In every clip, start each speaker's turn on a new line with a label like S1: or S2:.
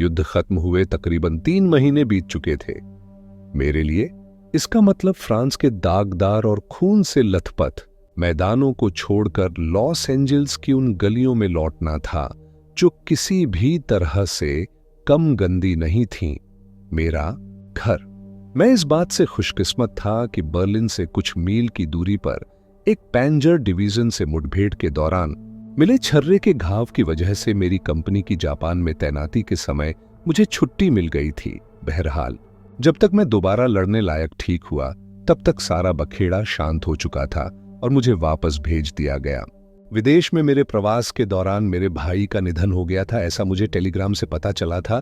S1: युद्ध खत्म हुए तकरीबन 3 महीने बीत चुके थे। मेरे लिए इसका मतलब फ्रांस के दागदार और खून से लथपथ मैदानों को छोड़कर लॉस एंजल्स की उन गलियों में लौटना था जो किसी भी तरह से कम गंदी नहीं थीं। मेरा घर। मैं इस बात से खुशकिस्मत था कि बर्लिन से कुछ मील की दूरी पर एक पैंजर डिवीजन से मुठभेड़ के दौरान मिले छर्रे के घाव की वजह से मेरी कंपनी की जापान में तैनाती के समय मुझे छुट्टी मिल गई थी। बहरहाल जब तक मैं दोबारा लड़ने लायक ठीक हुआ तब तक सारा बखेड़ा शांत हो चुका था और मुझे वापस भेज दिया गया। विदेश में मेरे प्रवास के दौरान मेरे भाई का निधन हो गया था। ऐसा मुझे टेलीग्राम से पता चला था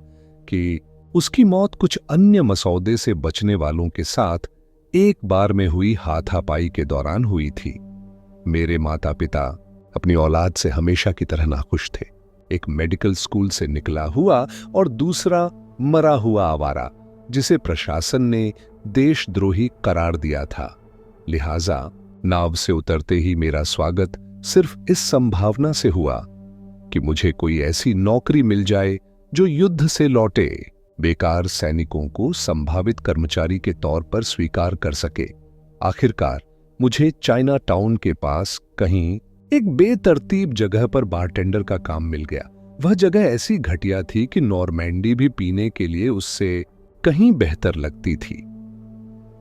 S1: कि उसकी मौत कुछ अन्य मसौदे से बचने वालों के साथ एक बार में हुई हाथापाई के दौरान हुई थी। मेरे माता पिता अपनी औलाद से हमेशा की तरह नाखुश थे। एक मेडिकल स्कूल से निकला हुआ और दूसरा मरा हुआ आवारा, जिसे प्रशासन ने देशद्रोही करार दिया था। लिहाजा नाव से उतरते ही मेरा स्वागत सिर्फ इस संभावना से हुआ कि मुझे कोई ऐसी नौकरी मिल जाए जो युद्ध से लौटे बेकार सैनिकों को संभावित कर्मचारी के तौर पर स्वीकार कर सके। आखिरकार मुझे चाइना टाउन के पास कहीं एक बेतरतीब जगह पर बारटेंडर का काम मिल गया। वह जगह ऐसी घटिया थी कि नॉर्मैंडी भी पीने के लिए उससे कहीं बेहतर लगती थी।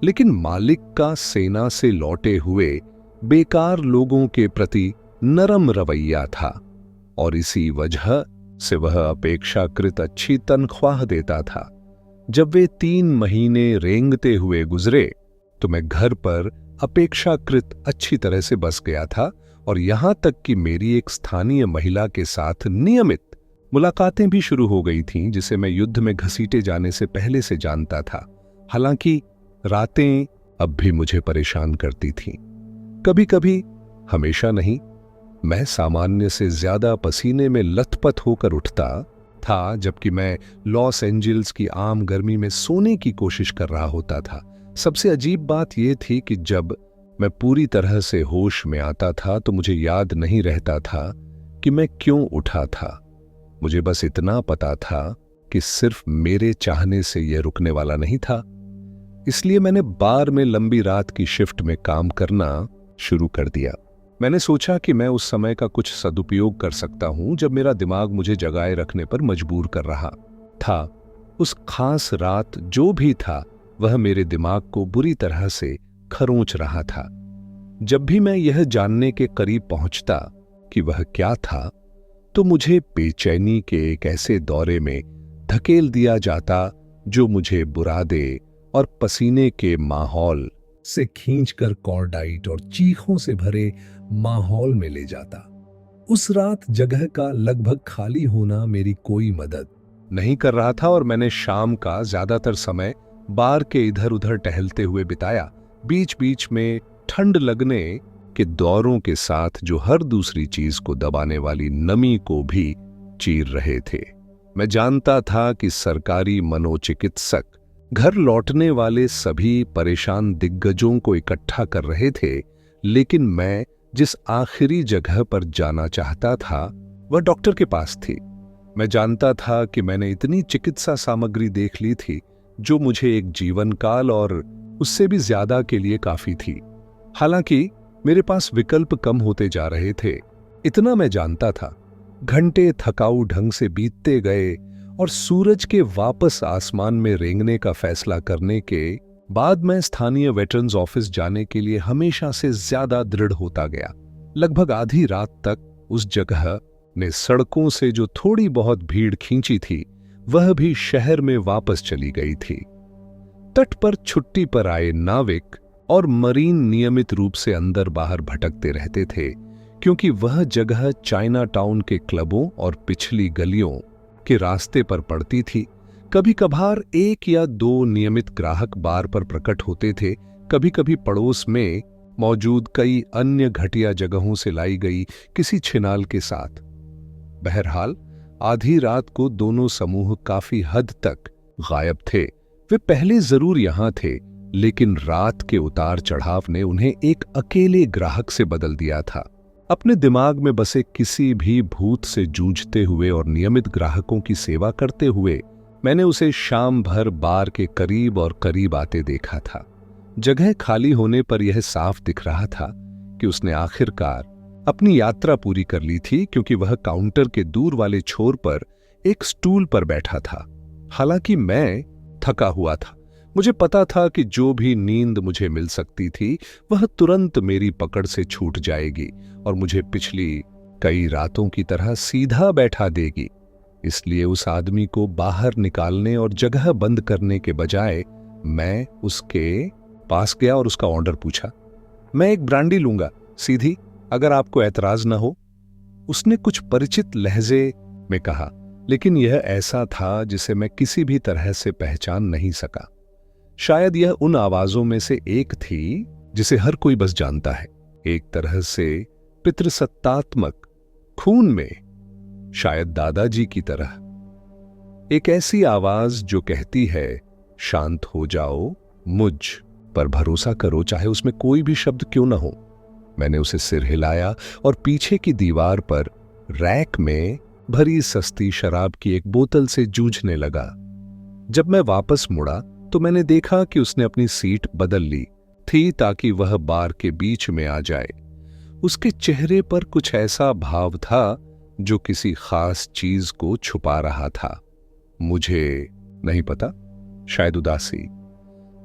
S1: लेकिन मालिक का सेना से लौटे हुए बेकार लोगों के प्रति नरम रवैया था और इसी वजह से वह अपेक्षाकृत अच्छी तनख्वाह देता था। जब वे 3 महीने रेंगते हुए गुजरे तो मैं घर पर अपेक्षाकृत अच्छी तरह से बस गया था और यहां तक कि मेरी एक स्थानीय महिला के साथ नियमित मुलाकातें भी शुरू हो गई थीं, जिसे मैं युद्ध में घसीटे जाने से पहले से जानता था। हालांकि रातें अब भी मुझे परेशान करती थीं। कभी कभी, हमेशा नहीं, मैं सामान्य से ज्यादा पसीने में लथपथ होकर उठता था जबकि मैं लॉस एंजल्स की आम गर्मी में सोने की कोशिश कर रहा होता था। सबसे अजीब बात यह थी कि जब मैं पूरी तरह से होश में आता था तो मुझे याद नहीं रहता था कि मैं क्यों उठा था। मुझे बस इतना पता था कि सिर्फ मेरे चाहने से यह रुकने वाला नहीं था। इसलिए मैंने बार में लंबी रात की शिफ्ट में काम करना शुरू कर दिया। मैंने सोचा कि मैं उस समय का कुछ सदुपयोग कर सकता हूं जब मेरा दिमाग मुझे जगाए रखने पर मजबूर कर रहा था। उस खास रात जो भी था वह मेरे दिमाग को बुरी तरह से खरोंच रहा था। जब भी मैं यह जानने के करीब पहुंचता कि वह क्या था तो मुझे बेचैनी के एक ऐसे दौरे में धकेल दिया जाता जो मुझे बुरादे और पसीने के माहौल से खींचकर कॉर्डाइट और चीखों से भरे माहौल में ले जाता। उस रात जगह का लगभग खाली होना मेरी कोई मदद नहीं कर रहा था और मैंने शाम का ज्यादातर समय बार के इधर उधर टहलते हुए बिताया, बीच बीच में ठंड लगने के दौरों के साथ जो हर दूसरी चीज को दबाने वाली नमी को भी चीर रहे थे। मैं जानता था कि सरकारी मनोचिकित्सक घर लौटने वाले सभी परेशान दिग्गजों को इकट्ठा कर रहे थे, लेकिन मैं जिस आखिरी जगह पर जाना चाहता था वह डॉक्टर के पास थी। मैं जानता था कि मैंने इतनी चिकित्सा सामग्री देख ली थी जो मुझे एक जीवन काल और उससे भी ज्यादा के लिए काफी थी। हालांकि मेरे पास विकल्प कम होते जा रहे थे, इतना मैं जानता था। घंटे थकाऊ ढंग से बीतते गए और सूरज के वापस आसमान में रेंगने का फैसला करने के बाद मैं स्थानीय वेटरन्स ऑफिस जाने के लिए हमेशा से ज्यादा दृढ़ होता गया। लगभग आधी रात तक उस जगह ने सड़कों से जो थोड़ी बहुत भीड़ खींची थी वह भी शहर में वापस चली गई थी। तट पर छुट्टी पर आए नाविक और मरीन नियमित रूप से अंदर बाहर भटकते रहते थे, क्योंकि वह जगह चाइना टाउन के क्लबों और पिछली गलियों के रास्ते पर पड़ती थी। कभी कभार 1 या 2 नियमित ग्राहक बार पर प्रकट होते थे, कभी कभी पड़ोस में मौजूद कई अन्य घटिया जगहों से लाई गई किसी छिनाल के साथ। बहरहाल आधी रात को दोनों समूह काफी हद तक गायब थे। वे पहले जरूर यहां थे, लेकिन रात के उतार चढ़ाव ने उन्हें एक अकेले ग्राहक से बदल दिया था। अपने दिमाग में बसे किसी भी भूत से जूझते हुए और नियमित ग्राहकों की सेवा करते हुए मैंने उसे शाम भर बार के करीब और करीब आते देखा था। जगह खाली होने पर यह साफ दिख रहा था कि उसने आखिरकार अपनी यात्रा पूरी कर ली थी, क्योंकि वह काउंटर के दूर वाले छोर पर एक स्टूल पर बैठा था। हालांकि मैं थका हुआ था। मुझे पता था कि जो भी नींद मुझे मिल सकती थी वह तुरंत मेरी पकड़ से छूट जाएगी और मुझे पिछली कई रातों की तरह सीधा बैठा देगी। इसलिए उस आदमी को बाहर निकालने और जगह बंद करने के बजाय मैं उसके पास गया और उसका ऑर्डर पूछा। मैं एक ब्रांडी लूंगा, सीधी, अगर आपको ऐतराज ना हो। उसने कुछ परिचित लहजे में कहा, लेकिन यह ऐसा था जिसे मैं किसी भी तरह से पहचान नहीं सका। शायद यह उन आवाजों में से एक थी जिसे हर कोई बस जानता है, एक तरह से पितृसत्तात्मक, खून में, शायद दादाजी की तरह। एक ऐसी आवाज जो कहती है, शांत हो जाओ, मुझ पर भरोसा करो, चाहे उसमें कोई भी शब्द क्यों ना हो। मैंने उसे सिर हिलाया और पीछे की दीवार पर रैक में भरी सस्ती शराब की एक बोतल से जूझने लगा। जब मैं वापस मुड़ा तो मैंने देखा कि उसने अपनी सीट बदल ली थी ताकि वह बार के बीच में आ जाए। उसके चेहरे पर कुछ ऐसा भाव था जो किसी खास चीज को छुपा रहा था। मुझे नहीं पता, शायद उदासी।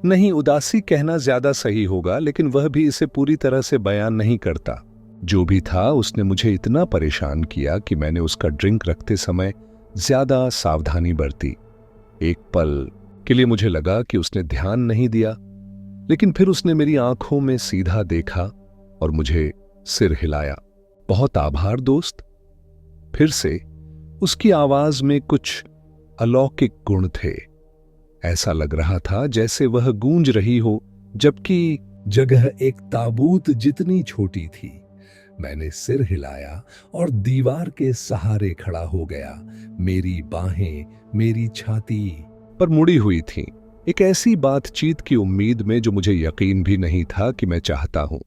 S1: नहीं, उदासी कहना ज्यादा सही होगा, लेकिन वह भी इसे पूरी तरह से बयान नहीं करता। जो भी था, उसने मुझे इतना परेशान किया कि मैंने उसका ड्रिंक रखते समय ज्यादा सावधानी बरती। एक पल के लिए मुझे लगा कि उसने ध्यान नहीं दिया, लेकिन फिर उसने मेरी आंखों में सीधा देखा और मुझे सिर हिलाया। बहुत आभार दोस्त। फिर से उसकी आवाज में कुछ अलौकिक गुण थे। ऐसा लग रहा था जैसे वह गूंज रही हो, जबकि जगह एक ताबूत जितनी छोटी थी। मैंने सिर हिलाया और दीवार के सहारे खड़ा हो गया। मेरी बाहें मेरी छाती पर मुड़ी हुई थीं, एक ऐसी बातचीत की उम्मीद में जो मुझे यकीन भी नहीं था कि मैं चाहता हूं।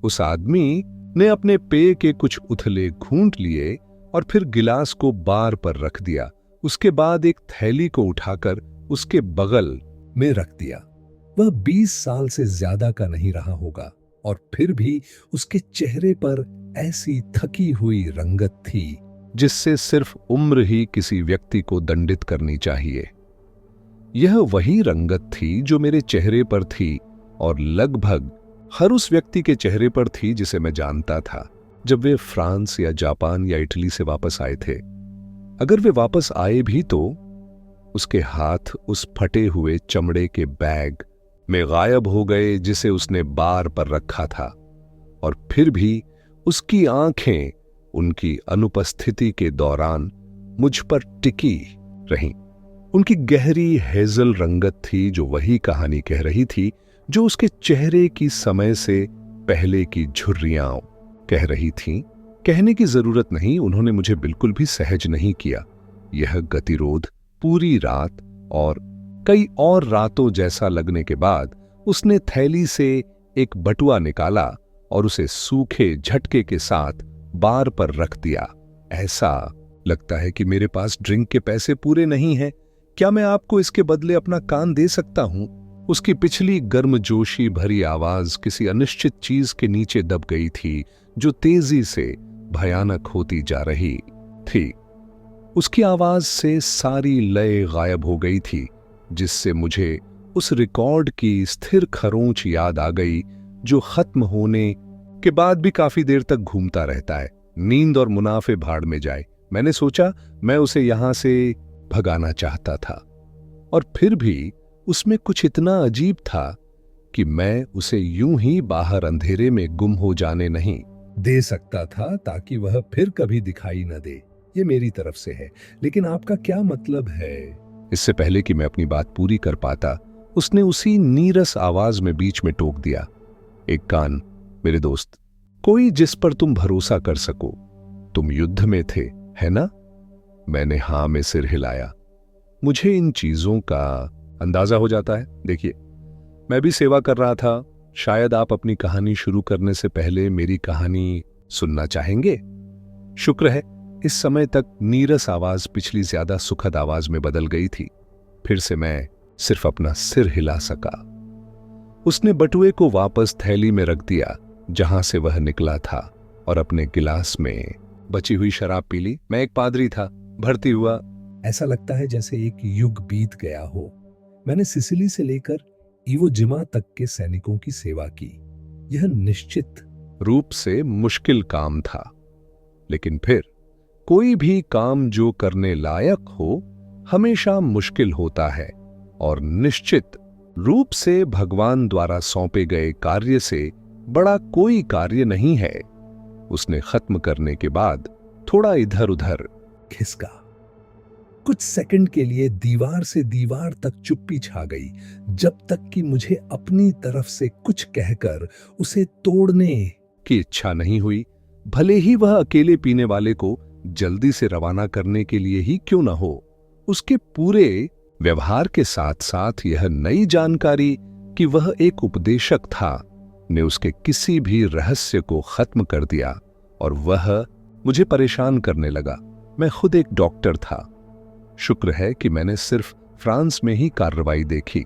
S1: उस आदमी ने अपने पेय के कुछ उथले घूंट लिए और फिर गिलास को बार पर रख दिया। उसके बाद एक थैली को उठाकर उसके बगल में रख दिया। वह 20 साल से ज्यादा का नहीं रहा होगा और फिर भी उसके चेहरे पर ऐसी थकी हुई रंगत थी जिससे सिर्फ उम्र ही किसी व्यक्ति को दंडित करनी चाहिए। यह वही रंगत थी जो मेरे चेहरे पर थी और लगभग हर उस व्यक्ति के चेहरे पर थी जिसे मैं जानता था जब वे फ्रांस या जापान या इटली से वापस आए थे। अगर वे वापस आए भी तो उसके हाथ उस फटे हुए चमड़े के बैग में गायब हो गए जिसे उसने बार पर रखा था, और फिर भी उसकी आंखें उनकी अनुपस्थिति के दौरान मुझ पर टिकी रहीं। उनकी गहरी हेजल रंगत थी जो वही कहानी कह रही थी जो उसके चेहरे की समय से पहले की झुर्रियां कह रही थीं। कहने की जरूरत नहीं, उन्होंने मुझे बिल्कुल भी सहज नहीं किया। यह गतिरोध पूरी रात और कई और रातों जैसा लगने के बाद उसने थैली से एक बटुआ निकाला और उसे सूखे झटके के साथ बार पर रख दिया। ऐसा लगता है कि मेरे पास ड्रिंक के पैसे पूरे नहीं हैं। क्या मैं आपको इसके बदले अपना कान दे सकता हूं? उसकी पिछली गर्मजोशी भरी आवाज किसी अनिश्चित चीज के नीचे दब गई थी जो तेजी से भयानक होती जा रही थी। उसकी आवाज से सारी लय गायब हो गई थी, जिससे मुझे उस रिकॉर्ड की स्थिर खरोंच याद आ गई जो खत्म होने के बाद भी काफी देर तक घूमता रहता है। नींद और मुनाफे भाड़ में जाए। मैंने सोचा मैं उसे यहां से भगाना चाहता था, और फिर भी उसमें कुछ इतना अजीब था कि मैं उसे यूं ही बाहर अंधेरे में गुम हो जाने नहीं दे सकता था ताकि वह फिर कभी दिखाई न दे। ये मेरी तरफ से है, लेकिन आपका क्या मतलब है? इससे पहले कि मैं अपनी बात पूरी कर पाता, उसने उसी नीरस आवाज में बीच में टोक दिया, एक कान मेरे दोस्त, कोई जिस पर तुम भरोसा कर सको। तुम युद्ध में थे, है ना? मैंने हां में सिर हिलाया। मुझे इन चीजों का अंदाजा हो जाता है। देखिए, मैं भी सेवा कर रहा था। शायद आप अपनी कहानी शुरू करने से पहले मेरी कहानी सुनना चाहेंगे? शुक्र है इस समय तक नीरस आवाज पिछली ज्यादा सुखद आवाज में बदल गई थी। फिर से मैं सिर्फ अपना सिर हिला सका। उसने बटुए को वापस थैली में रख दिया जहां से वह निकला था और अपने गिलास में बची हुई शराब पी ली। मैं एक पादरी था, भर्ती हुआ।
S2: ऐसा लगता है जैसे एक युग बीत गया हो। मैंने सिसिली से लेकर इवो जिमा तक के सैनिकों की सेवा की। यह निश्चित
S1: रूप से मुश्किल काम था, लेकिन फिर कोई भी काम जो करने लायक हो हमेशा मुश्किल होता है और निश्चित रूप से भगवान द्वारा सौंपे गए कार्य से बड़ा कोई कार्य नहीं है। उसने खत्म करने के बाद थोड़ा इधर उधर
S2: खिसका। कुछ सेकंड के लिए दीवार से दीवार तक चुप्पी छा गई, जब तक कि मुझे अपनी तरफ से कुछ कहकर उसे तोड़ने
S1: की इच्छा नहीं हुई, भले ही वह अकेले पीने वाले को जल्दी से रवाना करने के लिए ही क्यों न हो। उसके पूरे व्यवहार के साथ साथ यह नई जानकारी कि वह एक उपदेशक था ने उसके किसी भी रहस्य को खत्म कर दिया और वह मुझे परेशान करने लगा। मैं खुद एक डॉक्टर था। शुक्र है कि मैंने सिर्फ फ्रांस में ही कार्रवाई देखी।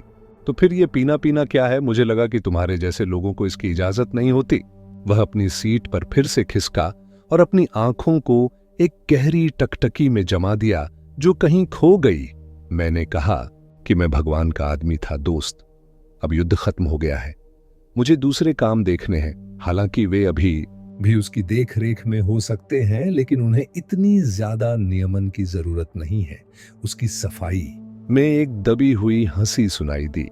S1: तो फिर ये पीना पीना क्या है? मुझे लगा कि तुम्हारे जैसे लोगों को इसकी इजाजत नहीं होती। वह अपनी सीट पर फिर से खिसका और अपनी आंखों को एक गहरी टकटकी में जमा दिया जो कहीं खो गई। मैंने कहा कि मैं भगवान का आदमी था दोस्त। अब युद्ध खत्म हो गया है, मुझे दूसरे काम देखने हैं। हालांकि वे अभी
S2: भी उसकी देख रेख में हो सकते हैं, लेकिन उन्हें इतनी ज्यादा नियमन की जरूरत नहीं है। उसकी सफाई
S1: में एक दबी हुई हंसी सुनाई दी,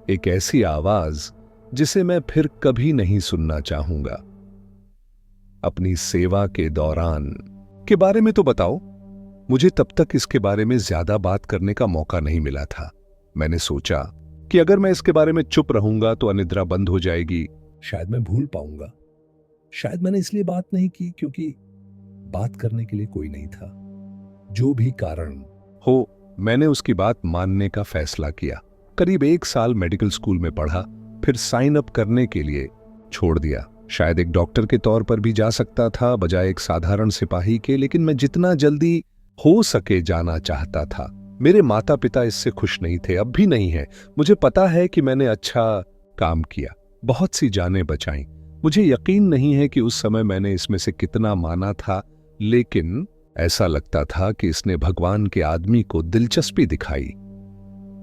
S1: एक ऐसी आवाज जिसे मैं फिर कभी नहीं सुनना चाहूंगा। अपनी सेवा के दौरान के बारे में तो बताओ। मुझे तब तक इसके बारे में ज्यादा बात करने का मौका नहीं मिला था। मैंने सोचा कि अगर मैं इसके बारे में चुप रहूंगा तो अनिद्रा बंद हो जाएगी।
S2: शायद मैं भूल पाऊंगा। शायद मैंने इसलिए बात नहीं की क्योंकि बात करने के लिए कोई नहीं था। जो भी कारण
S1: हो, मैंने उसकी बात मानने का फैसला किया। करीब 1 साल मेडिकल स्कूल में पढ़ा, फिर साइन अप करने के लिए छोड़ दिया। शायद एक डॉक्टर के तौर पर भी जा सकता था बजाय एक साधारण सिपाही के, लेकिन मैं जितना जल्दी हो सके जाना चाहता था। मेरे माता पिता इससे खुश नहीं थे, अब भी नहीं है। मुझे पता है कि मैंने अच्छा काम किया, बहुत सी जानें बचाईं। मुझे यकीन नहीं है कि उस समय मैंने इसमें से कितना माना था, लेकिन ऐसा लगता था कि इसने भगवान के आदमी को दिलचस्पी दिखाई।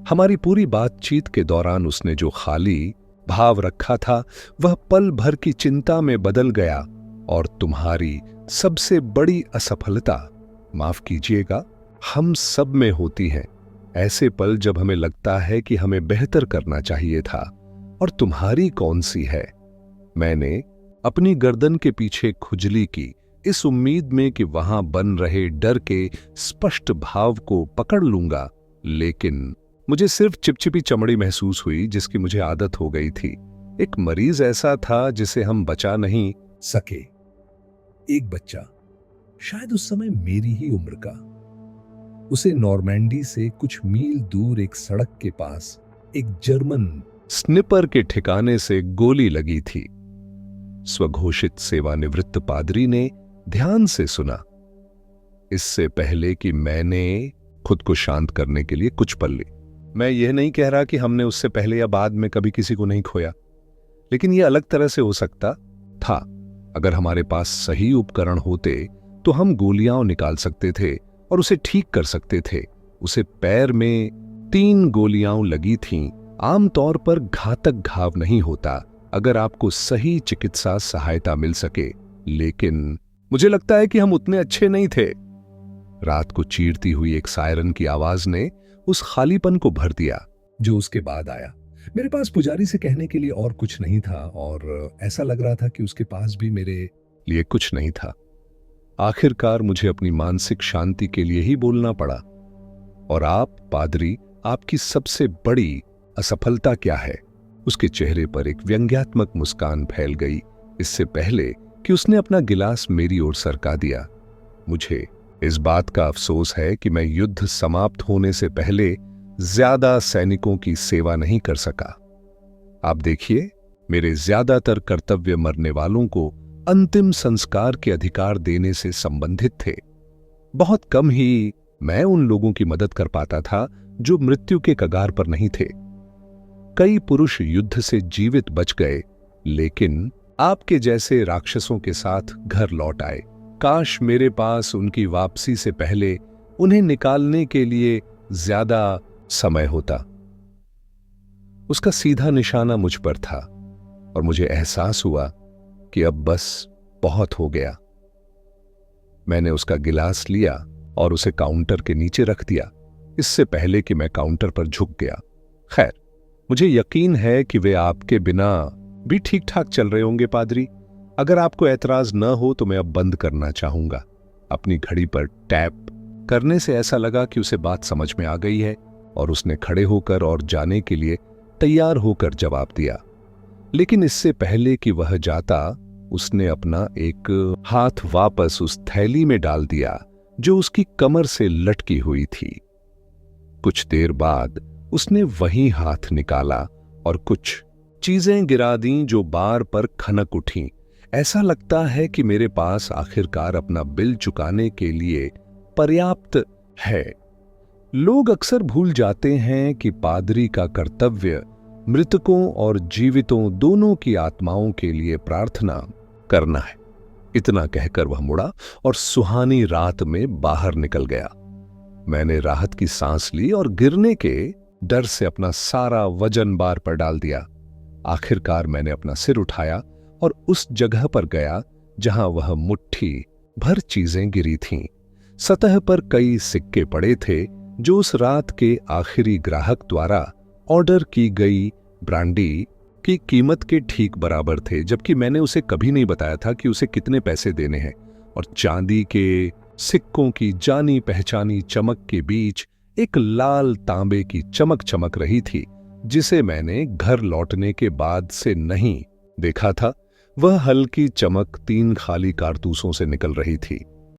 S1: हमारी पूरी बातचीत के दौरान उसने जो खाली भाव रखा था वह पल भर की चिंता में बदल गया। और तुम्हारी सबसे बड़ी असफलता, माफ कीजिएगा, हम सब में होती है ऐसे पल जब हमें लगता है कि हमें बेहतर करना चाहिए था। और तुम्हारी कौन सी है? मैंने अपनी गर्दन के पीछे खुजली की, इस उम्मीद में कि वहां बन रहे डर के स्पष्ट भाव को पकड़ लूंगा, लेकिन मुझे सिर्फ चिपचिपी चमड़ी महसूस हुई जिसकी मुझे आदत हो गई थी। एक मरीज ऐसा था जिसे हम बचा नहीं
S2: सके। एक बच्चा, शायद उस समय मेरी ही उम्र का। उसे नॉर्मैंडी से कुछ मील दूर एक सड़क के पास एक जर्मन
S1: स्निपर के ठिकाने से गोली लगी थी। स्वघोषित सेवानिवृत्त पादरी ने ध्यान से सुना, इससे पहले कि मैंने खुद को शांत करने के लिए कुछ पल ली। मैं यह नहीं कह रहा कि हमने उससे पहले या बाद में कभी किसी को नहीं खोया, लेकिन यह अलग तरह से हो सकता था। अगर हमारे पास सही उपकरण होते तो हम गोलियां निकाल सकते थे और उसे ठीक कर सकते थे। उसे पैर में 3 गोलियां लगी थीं। आमतौर पर घातक घाव नहीं होता अगर आपको सही चिकित्सा सहायता मिल सके, लेकिन मुझे लगता है कि हम उतने अच्छे नहीं थे। रात को चीरती हुई एक सायरन की आवाज ने उस खालीपन को भर दिया
S2: जो उसके बाद आया। मेरे पास पुजारी से कहने के लिए और कुछ नहीं था और ऐसा लग रहा था कि उसके पास भी मेरे
S1: लिए कुछ नहीं था। आखिरकार मुझे अपनी मानसिक शांति के लिए ही बोलना पड़ा। और आप पादरी, आपकी सबसे बड़ी असफलता क्या है? उसके चेहरे पर एक व्यंग्यात्मक मुस्कान फैल गई इससे पहले कि उसने अपना गिलास मेरी ओर सरका दिया। मुझे इस बात का अफसोस है कि मैं युद्ध समाप्त होने से पहले ज्यादा सैनिकों की सेवा नहीं कर सका। आप देखिए, मेरे ज्यादातर कर्तव्य मरने वालों को अंतिम संस्कार के अधिकार देने से संबंधित थे। बहुत कम ही मैं उन लोगों की मदद कर पाता था जो मृत्यु के कगार पर नहीं थे। कई पुरुष युद्ध से जीवित बच गए, लेकिन आपके जैसे राक्षसों के साथ घर लौट आए। काश मेरे पास उनकी वापसी से पहले उन्हें निकालने के लिए ज्यादा समय होता। उसका सीधा निशाना मुझ पर था और मुझे एहसास हुआ कि अब बस बहुत हो गया। मैंने उसका गिलास लिया और उसे काउंटर के नीचे रख दिया, इससे पहले कि मैं काउंटर पर झुक गया। खैर, मुझे यकीन है कि वे आपके बिना भी ठीक ठाक चल रहे होंगे पादरी। अगर आपको ऐतराज न हो तो मैं अब बंद करना चाहूंगा। अपनी घड़ी पर टैप करने से ऐसा लगा कि उसे बात समझ में आ गई है और उसने खड़े होकर और जाने के लिए तैयार होकर जवाब दिया। लेकिन इससे पहले कि वह जाता, उसने अपना एक हाथ वापस उस थैली में डाल दिया जो उसकी कमर से लटकी हुई थी। कुछ देर बाद उसने वही हाथ निकाला और कुछ चीजें गिरा दीं जो बार पर खनक उठीं। ऐसा लगता है कि मेरे पास आखिरकार अपना बिल चुकाने के लिए पर्याप्त है। लोग अक्सर भूल जाते हैं कि पादरी का कर्तव्य मृतकों और जीवितों दोनों की आत्माओं के लिए प्रार्थना करना है। इतना कहकर वह मुड़ा और सुहानी रात में बाहर निकल गया। मैंने राहत की सांस ली और गिरने के डर से अपना सारा वजन बार पर डाल दिया। आखिरकार मैंने अपना सिर उठाया और उस जगह पर गया जहां वह मुट्ठी भर चीजें गिरी थीं। सतह पर कई सिक्के पड़े थे जो उस रात के आखिरी ग्राहक द्वारा ऑर्डर की गई ब्रांडी की कीमत के ठीक बराबर थे, जबकि मैंने उसे कभी नहीं बताया था कि उसे कितने पैसे देने हैं। और चांदी के सिक्कों की जानी पहचानी चमक के बीच एक लाल तांबे की चमक चमक रही थी, जिसे मैंने घर लौटने के बाद से नहीं देखा था। वह हल्की चमक 3 खाली कारतूसों से निकल रही थी।